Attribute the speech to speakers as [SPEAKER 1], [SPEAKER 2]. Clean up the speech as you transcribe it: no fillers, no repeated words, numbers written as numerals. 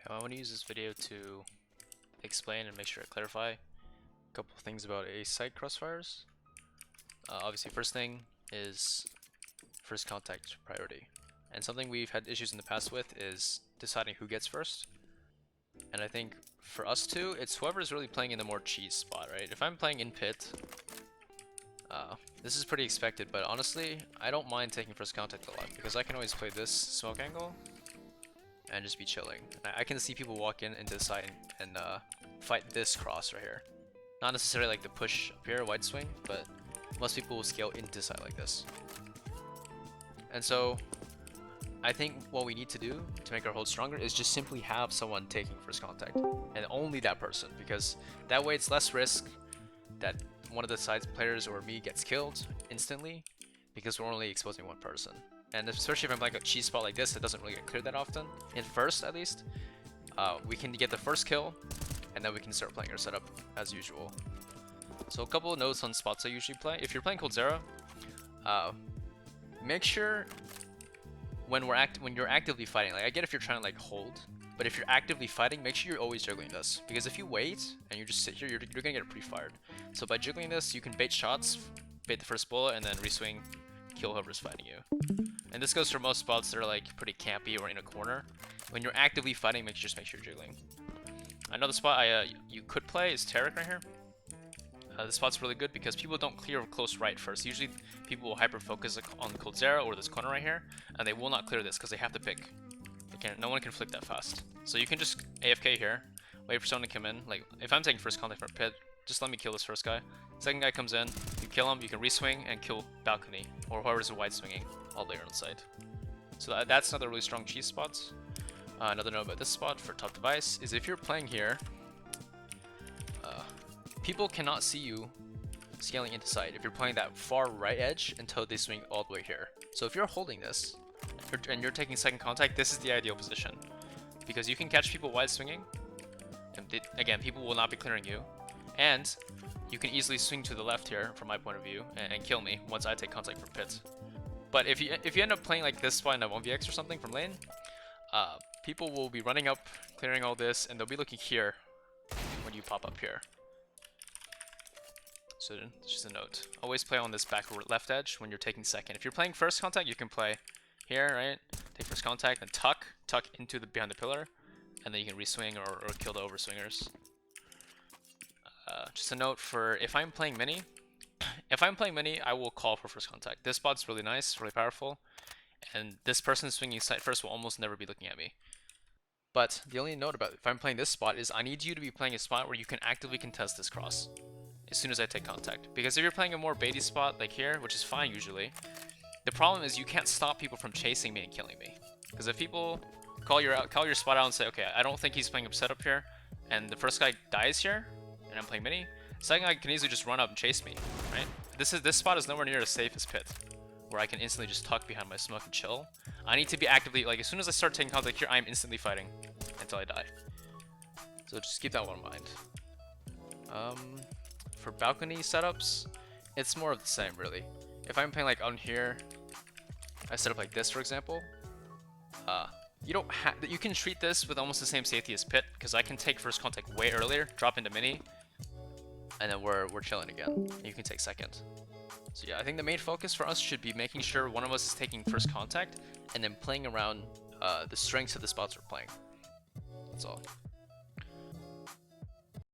[SPEAKER 1] I want to use this video to explain and make sure I clarify a couple of things about A site crossfires. Obviously, first thing is first contact priority. And something we've had issues in the past with is deciding who gets first. And I think for us two, it's whoever's really playing in the more cheese spot, right? If I'm playing in pit, this is pretty expected, but honestly, I don't mind taking first contact a lot because I can always play this smoke angle and just be chilling. I can see people walk in into the side and fight this cross right here. Not necessarily like the push up here, wide swing, but most people will scale into side like this. And so I think what we need to do to make our hold stronger is just simply have someone taking first contact, and only that person, because that way it's less risk that one of the side players or me gets killed instantly because we're only exposing one person. And especially if I'm playing a cheese spot like this, it doesn't really get cleared that often. In first, at least, we can get the first kill, and then we can start playing our setup as usual. So a couple of notes on spots I usually play. If you're playing Coldzera, make sure when you're actively fighting, like I get if you're trying to like hold, but if you're actively fighting, make sure you're always juggling this, because if you wait and you just sit here, you're gonna get pre-fired. So by juggling this, you can bait shots, bait the first bullet, and then reswing, kill whoever's fighting you. And this goes for most spots that are like pretty campy or in a corner. When you're actively fighting, just make sure you're juggling. Another spot you could play is Taric right here. This spot's really good because people don't clear close right first. Usually people will hyper focus on Coldzera or this corner right here, and they will not clear this because they have to pick. No one can flick that fast. So you can just AFK here, wait for someone to come in. Like if I'm taking first contact from pit, just let me kill this first guy. Second guy comes in, you kill him, you can reswing and kill balcony or whoever's wide swinging all the way on the side. So that's another really strong cheese spot. Another note about this spot for top device is if you're playing here, people cannot see you scaling into side if you're playing that far right edge until they swing all the way here. So if you're holding this and you're taking second contact, this is the ideal position because you can catch people wide swinging, and again, people will not be clearing you, and you can easily swing to the left here from my point of view and kill me once I take contact from pit. But if you end up playing like this spot in a 1vx or something from lane, people will be running up, clearing all this, and they'll be looking here when you pop up here. So just a note, always play on this back left edge when you're taking second. If you're playing first contact, you can play here, right? Take first contact, then tuck into behind the pillar, and then you can reswing or kill the overswingers. Just a note for if I'm playing mini, I will call for first contact. This spot's really nice, really powerful, and this person swinging side first will almost never be looking at me. But the only note about if I'm playing this spot is I need you to be playing a spot where you can actively contest this cross as soon as I take contact. Because if you're playing a more baity spot like here, which is fine usually, the problem is you can't stop people from chasing me and killing me. Because if people call your spot out and say, okay, I don't think he's playing a setup here, and the first guy dies here, and I'm playing mini, second guy can easily just run up and chase me, right? This spot is nowhere near as safe as pit, where I can instantly just tuck behind my smoke and chill. I need to be actively, like as soon as I start taking contact here, I'm instantly fighting until I die. So just keep that one in mind. For balcony setups, it's more of the same really. If I'm playing like on here, I set up like this for example, you can treat this with almost the same safety as pit because I can take first contact way earlier, drop into mini, and then we're chilling again. You can take second. So yeah, I think the main focus for us should be making sure one of us is taking first contact and then playing around the strengths of the spots we're playing. That's all.